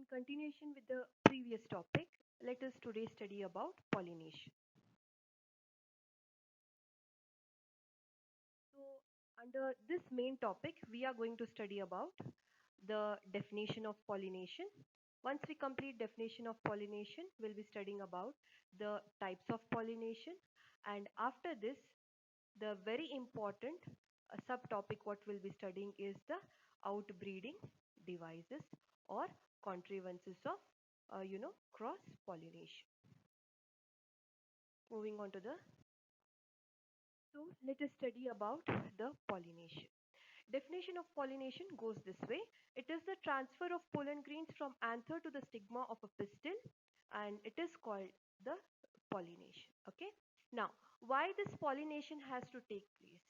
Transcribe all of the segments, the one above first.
continuation with the previous topic, let us today study about pollination. So, under this main topic, we are going to study about the definition of pollination. Once we complete definition of pollination, we'll be studying about the types of pollination. And after this, the very important subtopic what we'll be studying is the outbreeding devices or contrivances of cross pollination. Moving on to the so let us study about the pollination. Definition of pollination goes this way. It is the transfer of pollen grains from anther to the stigma of a pistil, and it is called the pollination. Okay. Now, why this pollination has to take place?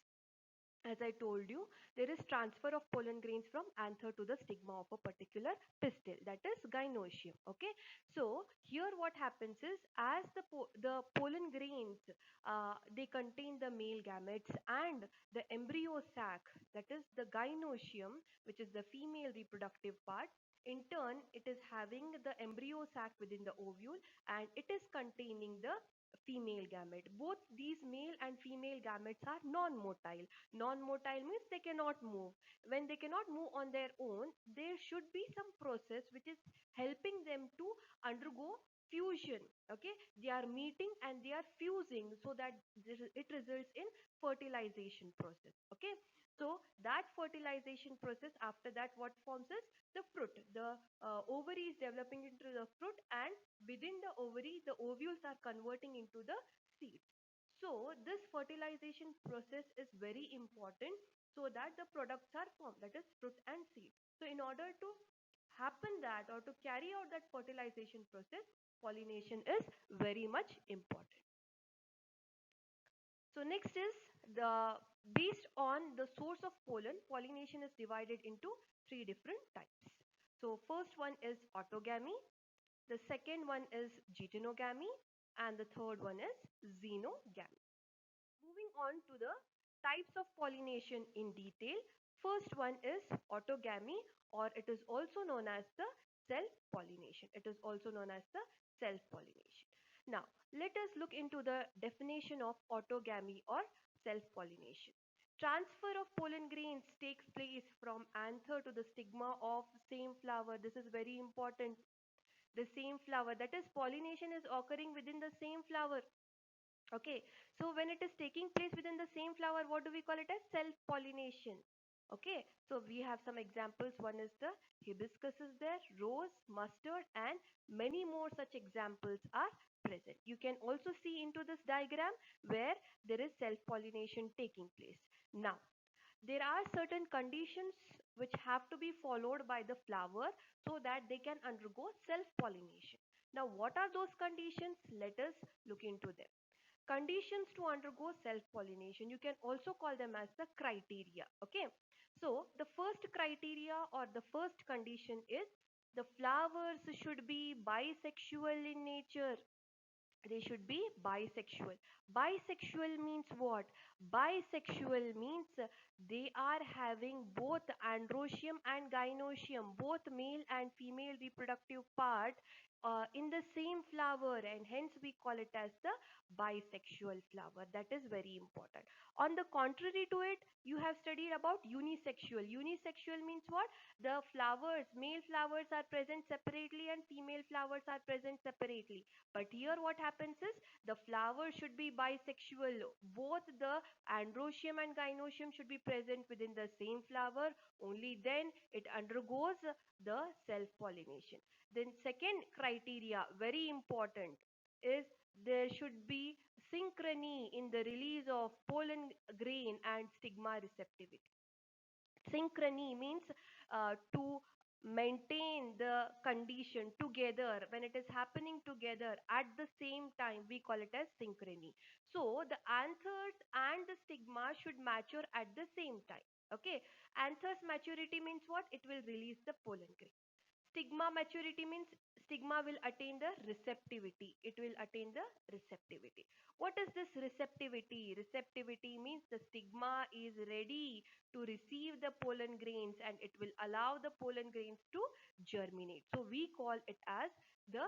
As I told you, there is transfer of pollen grains from anther to the stigma of a particular pistil, that is gynoecium. Okay, so here what happens is as the pollen grains they contain the male gametes and the embryo sac, that is the gynoecium, which is the female reproductive part. In turn, it is having the embryo sac within the ovule and it is containing the female gamete. Both these male and female gametes are non-motile. Non-motile means they cannot move. When they cannot move on their own, there should be some process which is helping them to undergo fusion. Okay, they are meeting and they are fusing so that it results in fertilization process. Okay, so that fertilization process, after that what forms is the fruit. The ovary is developing into the fruit, and within the ovary the ovules are converting into the seeds. So this fertilization process is very important so that the products are formed, that is fruit and seed. So in order to happen that or to carry out that fertilization process, pollination is very much important. So next is the based on the source of pollen, pollination is divided into three different types. So first one is autogamy, the second one is Geitonogamy, and the third one is Xenogamy. Moving on to the types of pollination in detail. First one is autogamy, or it is also known as the self-pollination. It is also known as the self-pollination. Now, let us look into the definition of autogamy or self-pollination. Transfer of pollen grains takes place from anther to the stigma of same flower. This is very important. The same flower, that is pollination is occurring within the same flower. Okay, so when it is taking place within the same flower, what do we call it as self-pollination? Okay, so we have some examples. One is the hibiscus is there, rose, mustard, and many more such examples are present. You can also see into this diagram where there is self-pollination taking place. Now, there are certain conditions which have to be followed by the flower so that they can undergo self-pollination. Now, what are those conditions? Let us look into them. Conditions to undergo self-pollination, you can also call them as the criteria. Okay, so the first criteria or the first condition is the flowers should be bisexual in nature. They should be bisexual. Bisexual means what? Bisexual means they are having both androecium and gynoecium, both male and female reproductive part in the same flower, and hence we call it as the bisexual flower. That is very important. On the contrary to it, you have studied about unisexual. Unisexual means what? The flowers, male flowers are present separately and female flowers are present separately. But here what happens is the flower should be bisexual. Both the androecium and gynoecium should be present within the same flower. Only then it undergoes the self-pollination. Then second criteria, very important, is there should be synchrony in the release of pollen grain and stigma receptivity. Synchrony means to maintain the condition together. When it is happening together at the same time, we call it as synchrony. So the anthers and the stigma should mature at the same time. Okay, anthers maturity means what? It will release the pollen grain. Stigma maturity means stigma will attain the receptivity. It will attain the receptivity. What is this receptivity? Receptivity means the stigma is ready to receive the pollen grains and it will allow the pollen grains to germinate. So we call it as the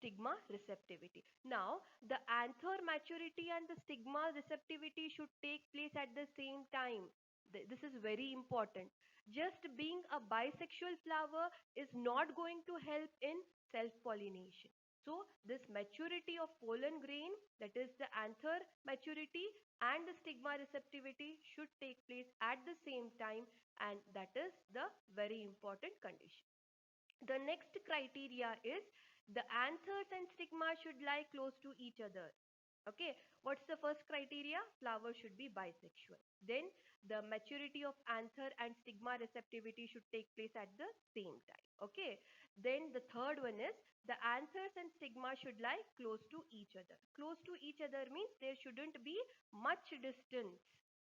stigma receptivity. Now the anther maturity and the stigma receptivity should take place at the same time. This is very important. Just being a bisexual flower is not going to help in self-pollination. So this maturity of pollen grain, that is the anther maturity and the stigma receptivity should take place at the same time, and that is the very important condition. The next criteria is the anthers and stigma should lie close to each other. Okay, what's the first criteria? Flower should be bisexual. Then the maturity of anther and stigma receptivity should take place at the same time. Okay, then the third one is the anthers and stigma should lie close to each other. Close to each other means there shouldn't be much distance.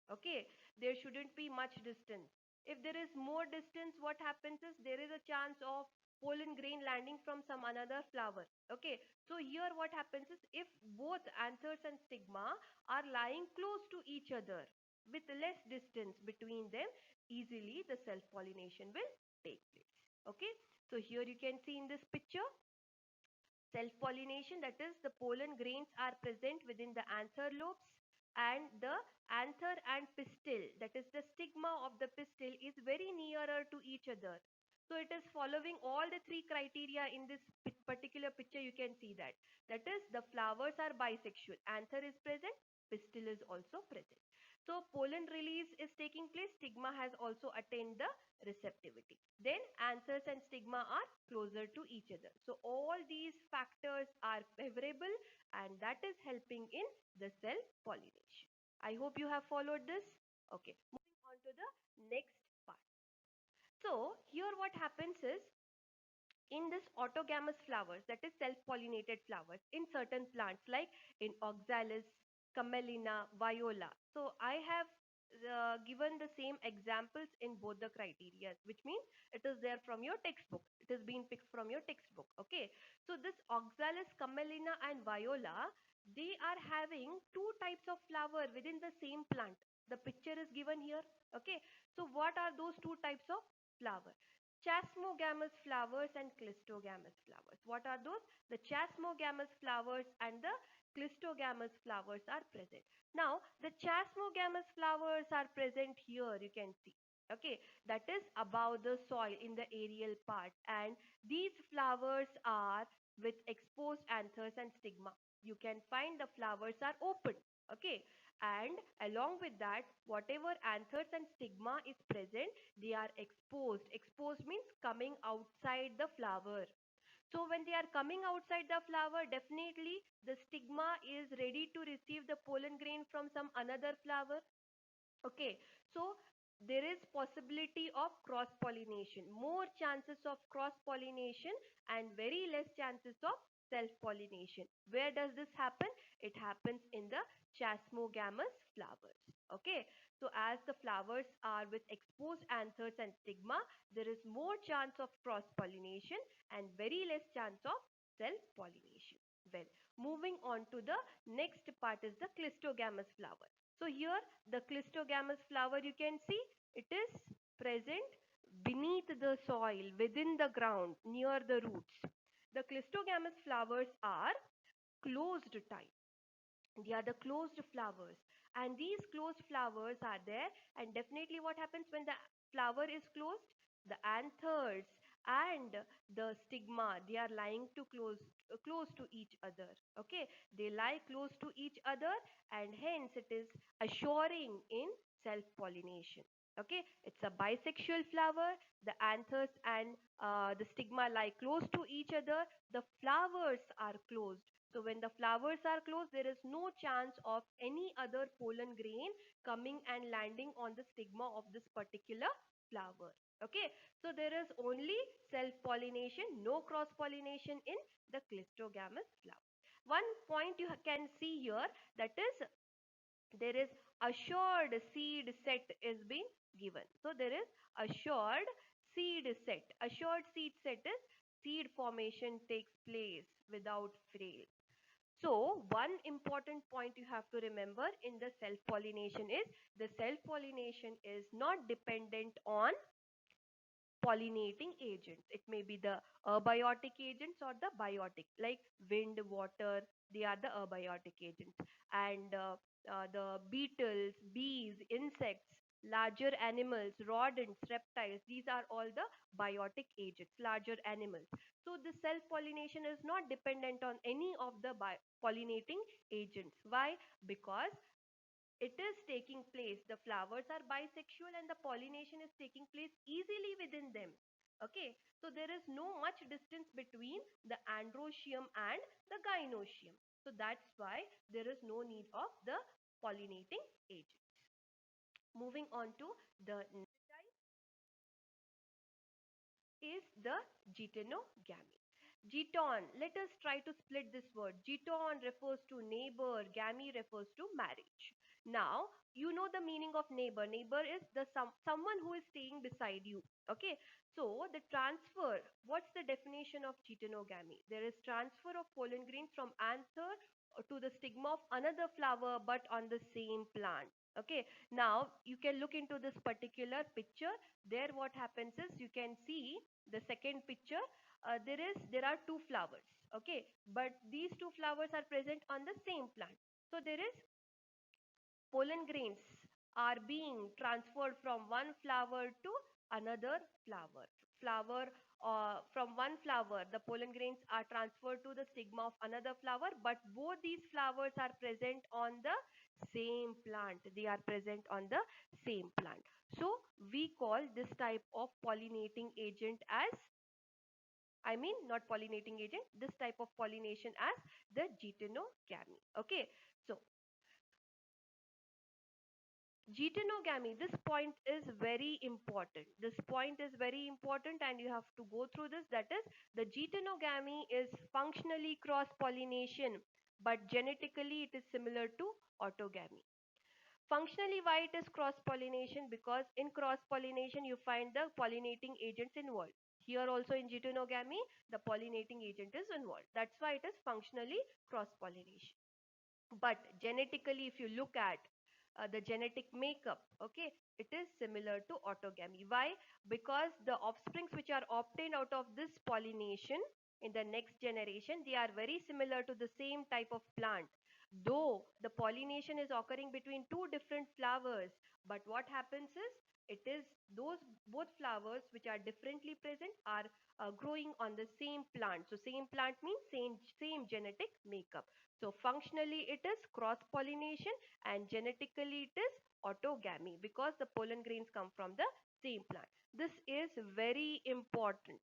Okay, there shouldn't be much distance. If there is more distance, what happens is there is a chance of pollen grain landing from some another flower. Okay, so here what happens is if both anthers and stigma are lying close to each other with less distance between them, easily the self pollination will take place. Okay, so here you can see in this picture self-pollination, that is the pollen grains are present within the anther lobes, and the anther and pistil, that is the stigma of the pistil, is very nearer to each other. So it is following all the three criteria in this particular picture. You can see that. That is the flowers are bisexual. Anther is present, pistil is also present. So pollen release is taking place. Stigma has also attained the receptivity. Then anthers and stigma are closer to each other. So all these factors are favorable and that is helping in the self-pollination. I hope you have followed this. Okay, moving on to the next part. So here what happens is in this autogamous flowers, that is self-pollinated flowers in certain plants like in oxalis, camelina, viola. So I have given the same examples in both the criteria, which means it is there from your textbook. It is being picked from your textbook. Okay, so this oxalis, camelina and viola, they are having two types of flower within the same plant. The picture is given here. Okay, so what are those two types of flower? Chasmogamous flowers and clistogamous flowers. What are those? The chasmogamous flowers and the clistogamous flowers are present. Now, the chasmogamous flowers are present here, you can see. Okay, that is above the soil in the aerial part, and these flowers are with exposed anthers and stigma. You can find the flowers are open. Okay, and along with that, whatever anthers and stigma is present, they are exposed. Exposed means coming outside the flower. So when they are coming outside the flower, definitely the stigma is ready to receive the pollen grain from some another flower. Okay, so there is possibility of cross pollination, more chances of cross pollination and very less chances of self pollination. Where does this happen? It happens in the chasmogamous flowers. Okay, so as the flowers are with exposed anthers and stigma, there is more chance of cross pollination and very less chance of self pollination. Well, moving on to the next part is the clistogamous flower. So here the clistogamous flower, you can see it is present beneath the soil, within the ground, near the roots. The clistogamous flowers are closed type. They are the closed flowers, and these closed flowers are there, and definitely what happens when the flower is closed, the anthers and the stigma, they are lying to close to each other. Okay, they lie close to each other, and hence it is assuring in self pollination. Okay, it's a bisexual flower. The anthers and the stigma lie close to each other. The flowers are closed. So when the flowers are closed, there is no chance of any other pollen grain coming and landing on the stigma of this particular flower. Okay, so there is only self-pollination, no cross-pollination in the clistogamous flower. One point you can see here, that is there is assured seed set is being given. So there is assured Seed set. Assured seed set is seed formation takes place without fail. So, one important point you have to remember in the self pollination is the self pollination is not dependent on pollinating agents. It may be the abiotic agents or the biotic, like wind, water, they are the abiotic agents. And the beetles, bees, insects, larger animals, rodents, reptiles, these are all the biotic agents, larger animals. So the self pollination is not dependent on any of the pollinating agents. Why? Because it is taking place, the flowers are bisexual and the pollination is taking place easily within them. Okay, so there is no much distance between the androecium and the gynoecium. So that's why there is no need of the pollinating agents. Moving on to the next type is the Geitonogamy. Geiton, let us try to split this word. Geiton refers to neighbor, gamy refers to marriage. Now, you know the meaning of neighbor. Neighbor is the someone who is staying beside you. Okay, so the transfer, what's the definition of Geitonogamy? There is transfer of pollen grains from anther to the stigma of another flower but on the same plant. Okay, now you can look into this particular picture. There what happens is you can see the second picture. There are two flowers. Okay, but these two flowers are present on the same plant. So there is pollen grains are being transferred from one flower to another flower. From one flower, the pollen grains are transferred to the stigma of another flower, but both these flowers are present on the same plant. They are present on the same plant. So we call this type of pollinating agent as, I mean, not pollinating agent, this type of pollination as the Geitonogamy. Okay, so Geitonogamy, this point is very important. This point is very important and you have to go through this. That is, the Geitonogamy is functionally cross pollination, but genetically it is similar to autogamy. Functionally, why it is cross pollination? Because in cross pollination you find the pollinating agents involved. Here also in Geitonogamy, the pollinating agent is involved. That's why it is functionally cross pollination. But genetically, if you look at the genetic makeup, okay, it is similar to autogamy. Why? Because the offsprings which are obtained out of this pollination in the next generation, they are very similar to the same type of plant, though the pollination is occurring between two different flowers. But what happens is, it is those both flowers which are differently present are growing on the same plant. So same plant means same genetic makeup. So functionally it is cross pollination and genetically it is autogamy, because the pollen grains come from the same plant. This is very important.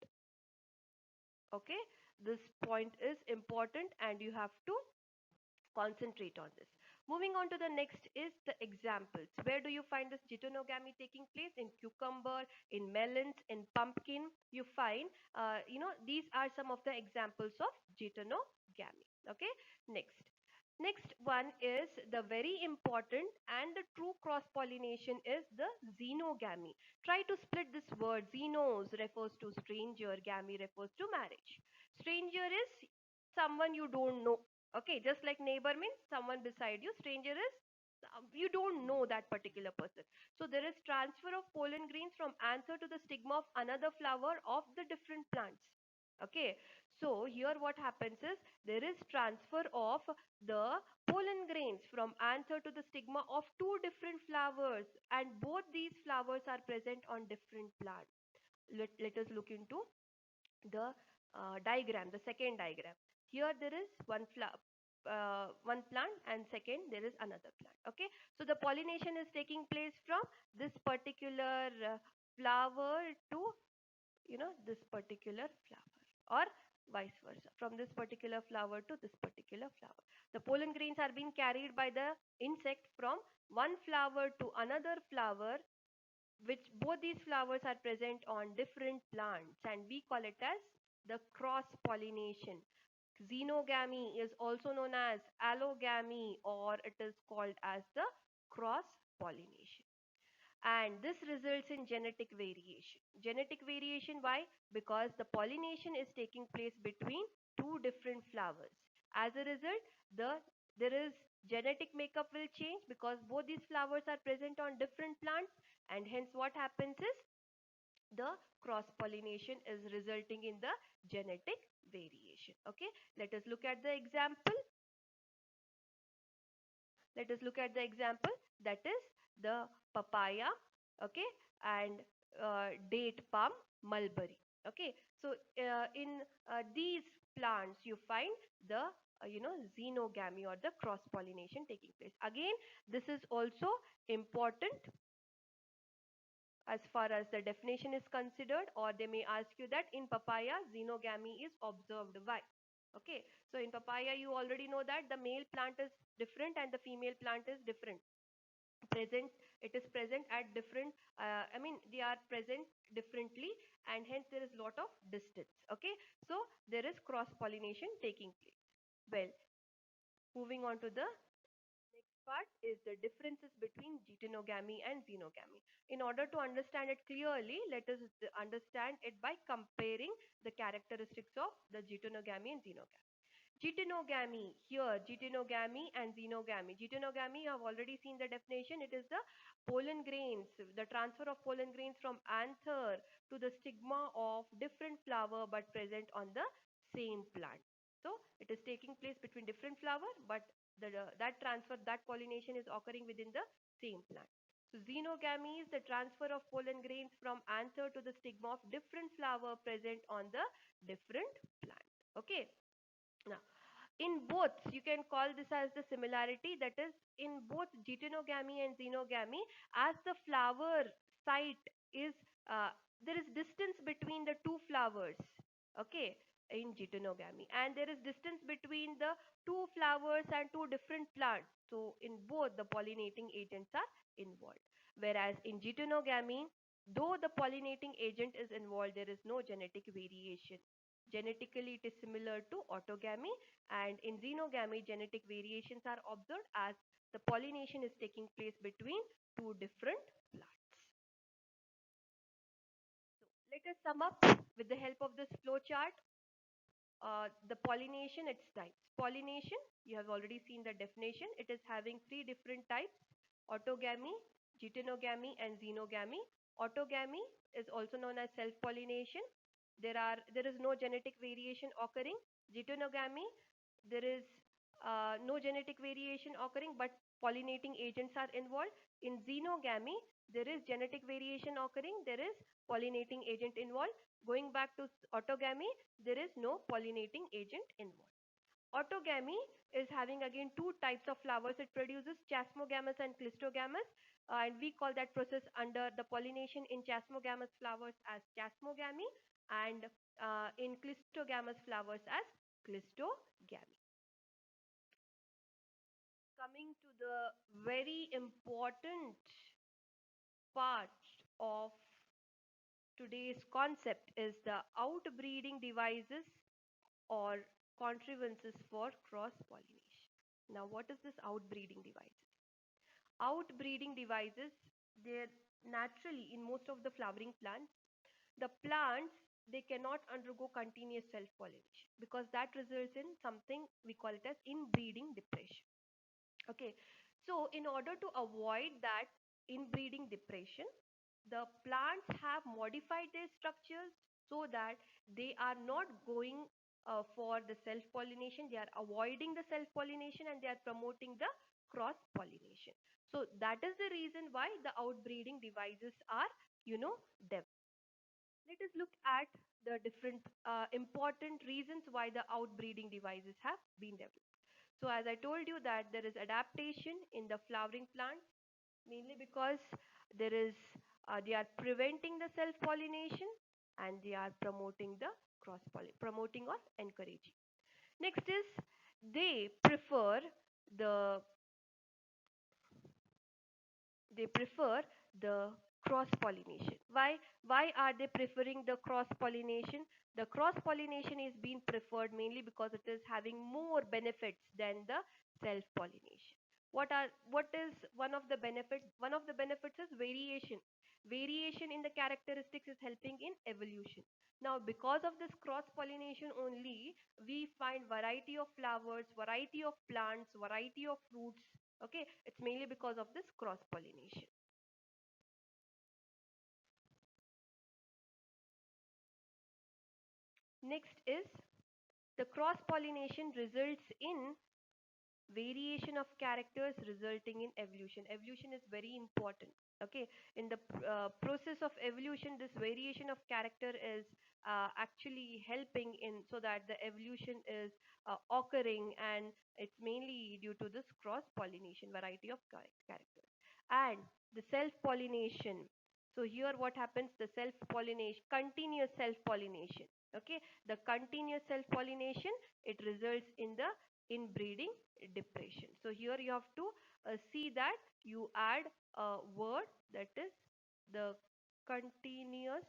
Okay, this point is important and you have to concentrate on this. Moving on to the next is the examples. Where do you find this Geitonogamy taking place? In cucumber, in melons, in pumpkin. You find, these are some of the examples of Geitonogamy. Okay, next. Next one is the very important and the true cross pollination is the xenogamy. Try to split this word. Xenos refers to stranger, gamy refers to marriage. Stranger is someone you don't know. Okay, just like neighbor means someone beside you. Stranger is you don't know that particular person. So there is transfer of pollen grains from anther to the stigma of another flower of the different plants. Okay, so here what happens is there is transfer of the pollen grains from anther to the stigma of two different flowers, and both these flowers are present on different plants. Let us look into the diagram, the second diagram. Here there is one plant, and second there is another plant. Okay, so the pollination is taking place from this particular flower to this particular flower, or vice versa, from this particular flower to this particular flower. The pollen grains are being carried by the insect from one flower to another flower, which both these flowers are present on different plants, and we call it as the cross pollination. Xenogamy is also known as allogamy, or it is called as the cross pollination. and this results in genetic variation. Genetic variation, why? Because the pollination is taking place between two different flowers. As a result, there is genetic makeup will change because both these flowers are present on different plants, and hence what happens is the cross pollination is resulting in the genetic variation. Okay, let us look at the example. Let us look at the example, that is the papaya, okay, and date palm mulberry. Okay, so in these plants you find the xenogamy or the cross pollination taking place. Again, this is also important as far as the definition is considered, or they may ask you that in papaya xenogamy is observed. Why? Okay, so in papaya you already know that the male plant is different and the female plant is different. Present, it is present at different, I mean they are present differently, and hence there is lot of distance. Okay, so there is cross pollination taking place. Well, moving on to the next part is the differences between Geitonogamy and Xenogamy. In order to understand it clearly, let us understand it by comparing the characteristics of the Geitonogamy and Xenogamy. Geitonogamy, here Geitonogamy and Xenogamy. Geitonogamy, you have already seen the definition. It is the pollen grains, the transfer of pollen grains from anther to the stigma of different flower but present on the same plant. So it is taking place between different flower, but that transfer, that pollination is occurring within the same plant. So xenogamy is the transfer of pollen grains from anther to the stigma of different flower present on the different plant. Okay. Now, in both, you can call this as the similarity, that is in both Geitonogamy and Xenogamy, as the flower site is, there is distance between the two flowers, okay, in Geitonogamy, and there is distance between the two flowers and two different plants. So in both, the pollinating agents are involved. Whereas in Geitonogamy, though the pollinating agent is involved, there is no genetic variation. Genetically, it is similar to autogamy, and in xenogamy, genetic variations are observed as the pollination is taking place between two different plants. So let us sum up with the help of this flow chart. The pollination, its types. Pollination, you have already seen the definition. It is having three different types: autogamy, geitonogamy, and xenogamy. Autogamy is also known as self-pollination. There is no genetic variation occurring. Geitonogamy, there is no genetic variation occurring, but pollinating agents are involved. In xenogamy, there is genetic variation occurring. There is pollinating agent involved. Going back to autogamy, there is no pollinating agent involved. Autogamy is having again two types of flowers. It produces chasmogamous and clistogamous, and we call that process under the pollination in chasmogamous flowers as chasmogamy, and in clistogamous flowers as clistogamy. Coming to the very important part of today's concept is the outbreeding devices or contrivances for cross pollination. Now, what is this outbreeding devices? Outbreeding devices, they're naturally in most of the flowering plants. The plants, they cannot undergo continuous self pollination because that results in something we call it as inbreeding depression. Okay, so in order to avoid that inbreeding depression, the plants have modified their structures so that they are not going for the self pollination, they are avoiding the self pollination, and they are promoting the cross pollination. So that is the reason why the outbreeding devices are, developed. Let us look at the different important reasons why the outbreeding devices have been developed. So as I told you that there is adaptation in the flowering plants, mainly because there is they are preventing the self pollination, and they are promoting the cross pollination, promoting or encouraging. Next is they prefer the they prefer the cross pollination. Why are they preferring the cross pollination? The cross pollination is being preferred mainly because it is having more benefits than the self pollination. What is one of the benefits? One of the benefits is variation. Variation in the characteristics is helping in evolution. Now, because of this cross pollination only, we find variety of flowers, variety of plants, variety of fruits. Okay, it's mainly because of this cross pollination. Next is the cross pollination results in variation of characters resulting in evolution. Evolution is very important. Okay, in the process of evolution, this variation of character is actually helping in so that the evolution is occurring, and it's mainly due to this cross pollination, variety of characters, and the self pollination. So here what happens? The self pollination, continuous self pollination. Okay, the continuous self pollination, it results in the inbreeding depression. So here you have to see that you add a word, that is the continuous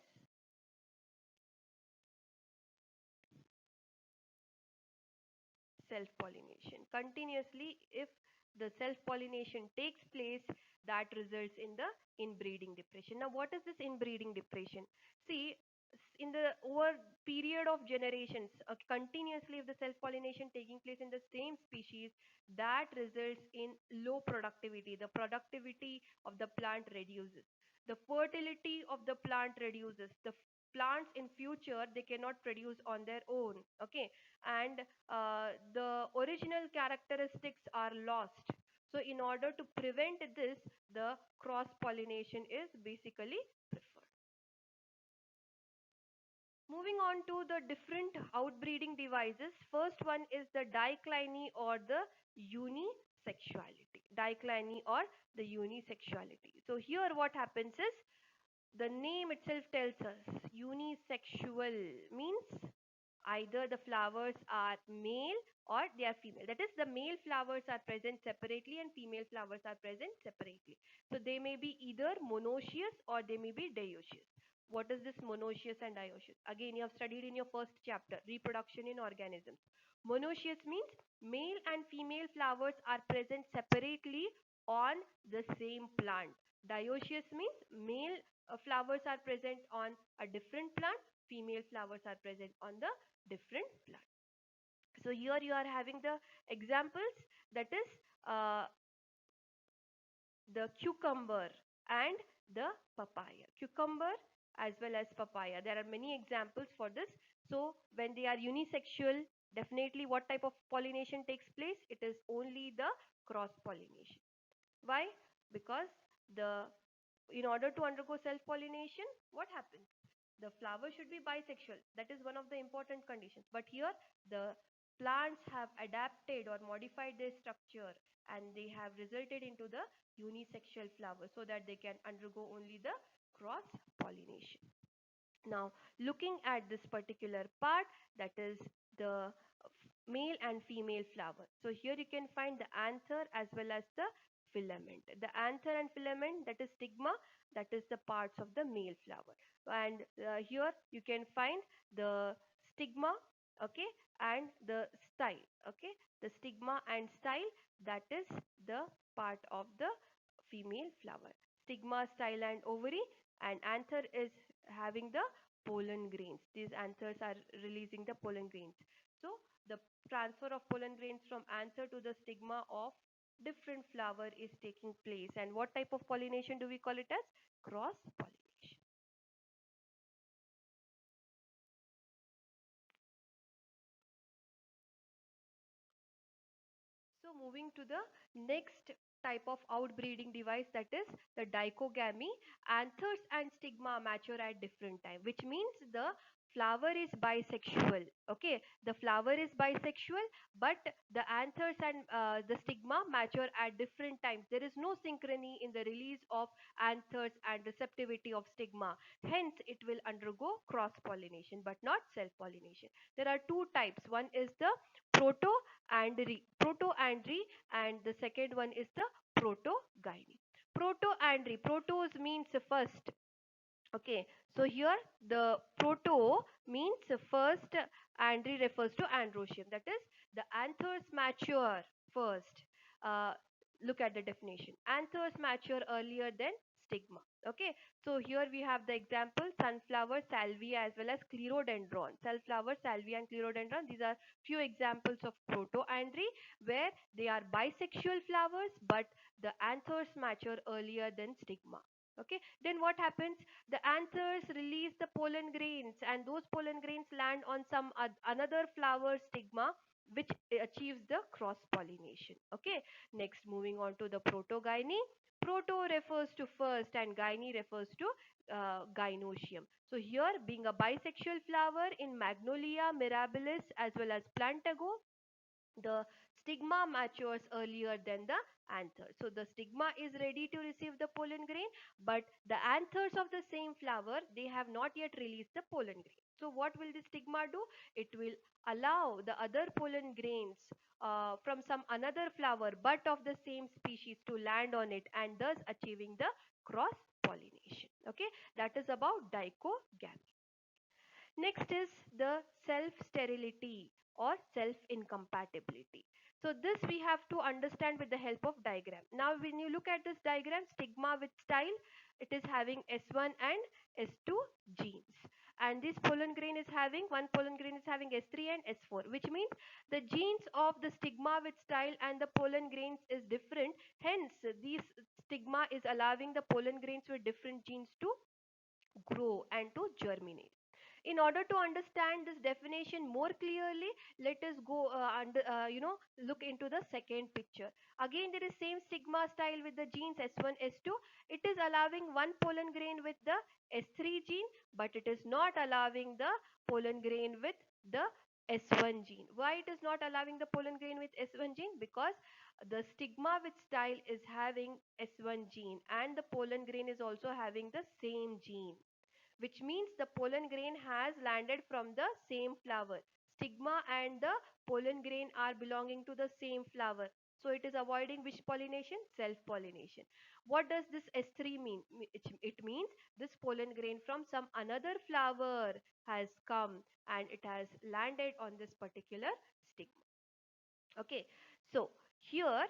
self-pollination. Continuously, if the self-pollination takes place, that results in the inbreeding depression. Now, what is this inbreeding depression? See, in the over period of generations, continuously, if the self-pollination taking place in the same species, that results in low productivity. The productivity of the plant reduces. The fertility of the plant reduces. The plants in future, they cannot produce on their own. Okay, and the original characteristics are lost. So in order to prevent this, the cross pollination is basically preferred. Moving on to the different outbreeding devices. First one is the dicliny or the unisexuality. Dicliny or the unisexuality. So here what happens is, the name itself tells us unisexual means either the flowers are male or they are female. That is, the male flowers are present separately and female flowers are present separately. So they may be either monoecious or they may be dioecious. What is this monoecious and dioecious? Again, you have studied in your first chapter, reproduction in organisms. Monoecious means male and female flowers are present separately on the same plant. Dioecious means male flowers are present on a different plant, female flowers are present on the different plant. So here you are having the examples, that is uh, the cucumber and the papaya. Cucumber as well as papaya. There are many examples for this. So when they are unisexual, definitely what type of pollination takes place? It is only the cross pollination. Why? Because the in order to undergo self-pollination, what happens? The flower should be bisexual. That is one of the important conditions. But here, the plants have adapted or modified their structure, and they have resulted into the unisexual flower so that they can undergo only the cross pollination. Now, looking at this particular part, that is the male and female flower. So here you can find the anther as well as the filament. The anther and filament, that is stigma, that is the parts of the male flower. And here you can find the stigma, okay, and the style, okay. The stigma and style, that is the part of the female flower. Stigma, style and ovary, and anther is having the pollen grains. These anthers are releasing the pollen grains. So the transfer of pollen grains from anther to the stigma of different flower is taking place. And what type of pollination do we call it as? Cross pollination. So moving to the next type of outbreeding device, that is the dichogamy. Anthers and stigma mature at different time, which means the flower is bisexual. Okay, the flower is bisexual, but the anthers and the stigma mature at different times. There is no synchrony in the release of anthers and receptivity of stigma. Hence, it will undergo cross pollination, but not self pollination. There are two types. One is the proto-andry, and the second one is the proto-gyne. Proto-andry, protos means first. Okay, so here the proto means first, andry refers to androecium, that is the anthers mature first. Uh, look at the definition. Anthers mature earlier than stigma. Okay, so here we have the example: sunflower, salvia, as well as clerodendron. Sunflower, salvia, and clerodendron. These are few examples of protoandry where they are bisexual flowers, but the anthers mature earlier than stigma. Okay, then what happens? The anthers release the pollen grains, and those pollen grains land on some another flower stigma, which achieves the cross pollination. Okay, next moving on to the protogyny. Proto refers to first and gyne refers to gynoecium. So here, being a bisexual flower in Magnolia mirabilis as well as Plantago, the stigma matures earlier than the anther. So the stigma is ready to receive the pollen grain, but the anthers of the same flower, they have not yet released the pollen grain. So what will the stigma do? It will allow the other pollen grains from some another flower but of the same species to land on it, and thus achieving the cross pollination. Okay, that is about dichogamy. Next is the self-sterility or self-incompatibility. So this we have to understand with the help of diagram. Now when you look at this diagram, stigma with style, it is having S1 and S2 genes. And this pollen grain is having, one pollen grain is having S3 and S4, which means the genes of the stigma with style and the pollen grains is different. Hence, these stigma is allowing the pollen grains with different genes to grow and to germinate. In order to understand this definition more clearly, let us go look into the second picture. Again, there is same stigma style with the genes S1, S2. It is allowing one pollen grain with the S3 gene, but it is not allowing the pollen grain with the S1 gene. Why it is not allowing the pollen grain with S1 gene? Because the stigma with style is having S1 gene and the pollen grain is also having the same gene, which means the pollen grain has landed from the same flower. Stigma and the pollen grain are belonging to the same flower. So it is avoiding which pollination? Self-pollination. What does this S3 mean? It means this pollen grain from some another flower has come and it has landed on this particular stigma. Okay, so here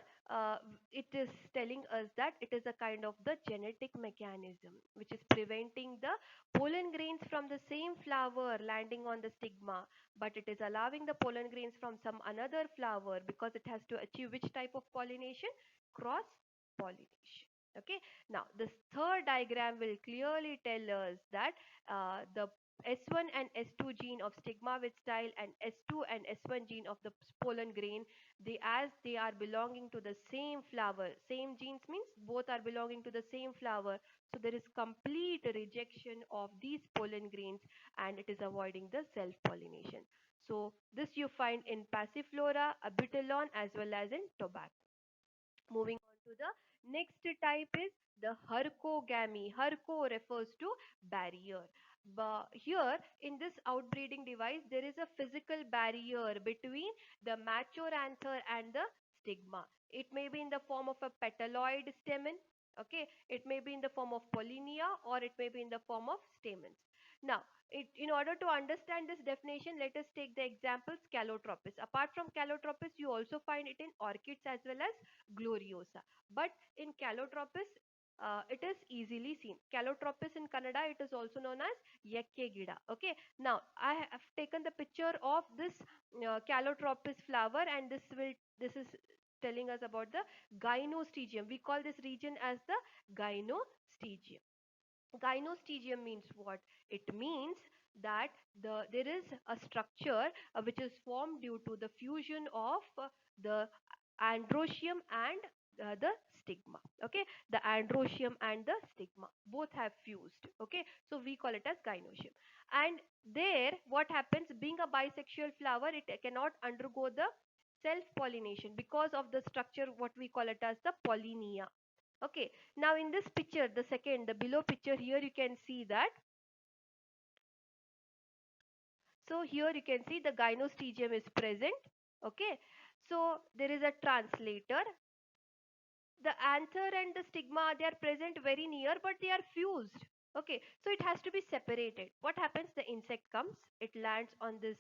it is telling us that it is a kind of the genetic mechanism which is preventing the pollen grains from the same flower landing on the stigma, but it is allowing the pollen grains from some another flower because it has to achieve which type of pollination? Cross pollination. Okay, now this third diagram will clearly tell us that the S1 and S2 gene of stigma with style and S2 and S1 gene of the pollen grain, they as they are belonging to the same flower, same genes means both are belonging to the same flower, so there is complete rejection of these pollen grains and it is avoiding the self pollination. So this you find in passiflora, abutilon, as well as in tobacco. Moving on to the next type is the hercogamy. Herco refers to barrier. But here in this outbreeding device, there is a physical barrier between the mature anther and the stigma. It may be in the form of a petaloid stamen. Okay, it may be in the form of pollinia or it may be in the form of stamens. Now, in order to understand this definition, let us take the example Calotropis. Apart from Calotropis, you also find it in orchids as well as gloriosa. But in Calotropis, it is easily seen. Calotropis in Kannada, it is also known as Yekke Gida. Okay. Now, I have taken the picture of this Calotropis flower, and this is telling us about the gynostegium. We call this region as the gynostegium. Gynostegium means what? It means that there is a structure which is formed due to the fusion of the androecium and the stigma. Okay, the androecium and the stigma both have fused. Okay, so we call it as gynoecium. And there, what happens? Being a bisexual flower, it cannot undergo the self pollination because of the structure what we call it as the pollinia. Okay, now in this picture, the second, the below picture here, you can see that. So here you can see the gynostegium is present. Okay, so there is a translator. The anther and the stigma, they are present very near, but they are fused. Okay, so it has to be separated. What happens? The insect comes, it lands on this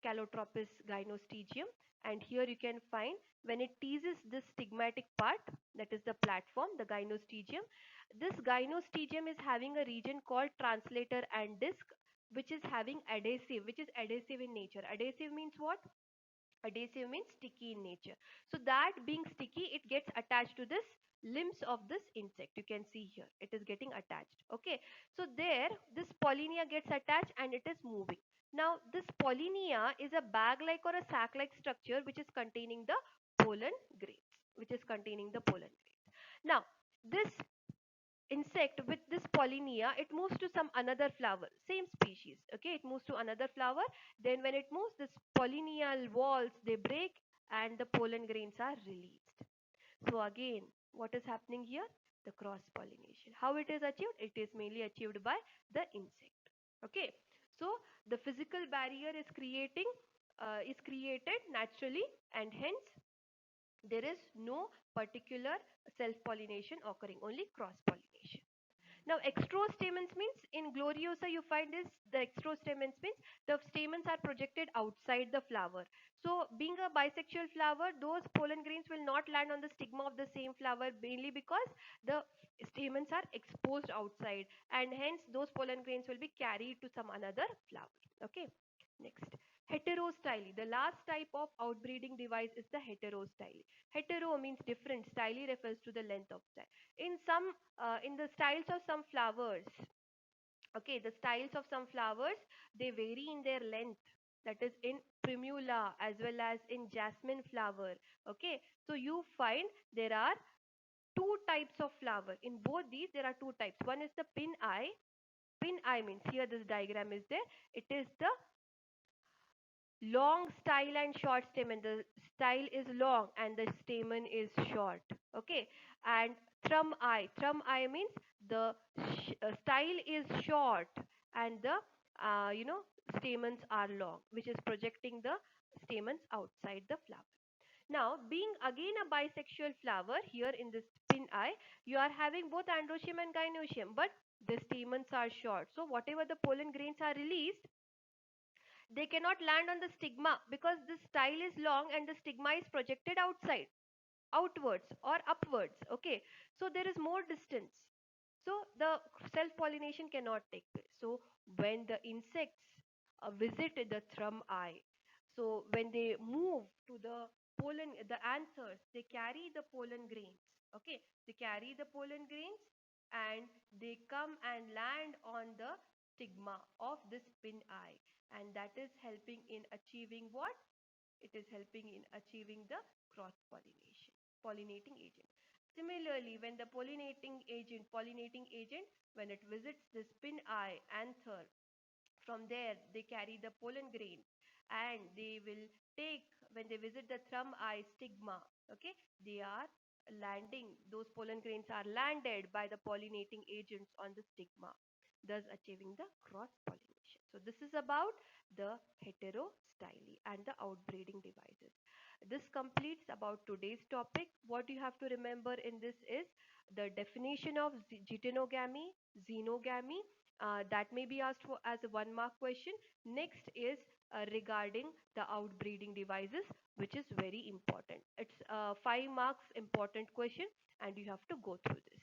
Calotropis gynostegium, and here you can find when it teases this stigmatic part, that is the platform, the gynostegium. This gynostegium is having a region called translator and disc, which is having adhesive, which is adhesive in nature. Adhesive means what? Adhesive means sticky in nature. So that being sticky, it gets attached to this limbs of this insect. You can see here it is getting attached. Okay, so there this pollinia gets attached and it is moving. Now this pollinia is a bag like or a sac like structure which is containing the pollen grains, which is containing the pollen grains. Now this insect with this pollinia, it moves to some another flower, same species. Okay, it moves to another flower. Then when it moves, this pollineal walls, they break and the pollen grains are released. So again, what is happening here? The cross pollination. How it is achieved? It is mainly achieved by the insect. Okay, so the physical barrier is created naturally, and hence there is no particular self pollination occurring, only cross pollination. Now, extrostamens means in Gloriosa you find this, the extrostamens means the stamens are projected outside the flower. So, being a bisexual flower, those pollen grains will not land on the stigma of the same flower, mainly because the stamens are exposed outside, and hence those pollen grains will be carried to some another flower. Okay, next. Heterostyly. The last type of outbreeding device is the heterostyly. Hetero means different. Styly refers to the length of style. In the styles of some flowers, okay, the styles of some flowers, they vary in their length. That is in primula as well as in jasmine flower. Okay, so you find there are two types of flower. In both these, there are two types. One is the pin eye. Pin eye means, here this diagram is there. It is the long style and short stamen. The style is long and the stamen is short. Okay, and thrum eye means the style is short and the stamens are long, which is projecting the stamens outside the flower. Now, being again a bisexual flower, here in this pin eye, you are having both androecium and gynoecium, but the stamens are short. So whatever the pollen grains are released, they cannot land on the stigma because the style is long and the stigma is projected outside, outwards or upwards. Okay, so there is more distance. So the self pollination cannot take place. So when the insects visit the thrum eye, so when they move to the pollen, the anthers, they carry the pollen grains. Okay, they carry the pollen grains and they come and land on the stigma of this pin eye, and that is helping in achieving what? It is helping in achieving the cross pollination, pollinating agent. Similarly, when the pollinating agent, when it visits the spin eye anther, from there they carry the pollen grains and they will take, when they visit the thumb eye stigma, okay, they are landing, those pollen grains are landed by the pollinating agents on the stigma, thus achieving the cross pollination. So this is about the heterostyly and the outbreeding devices. This completes about today's topic. What you have to remember in this is the definition of Geitonogamy, Xenogamy, that may be asked for as a 1 mark question. Next is regarding the outbreeding devices, which is very important. It's 5 marks important question and you have to go through this.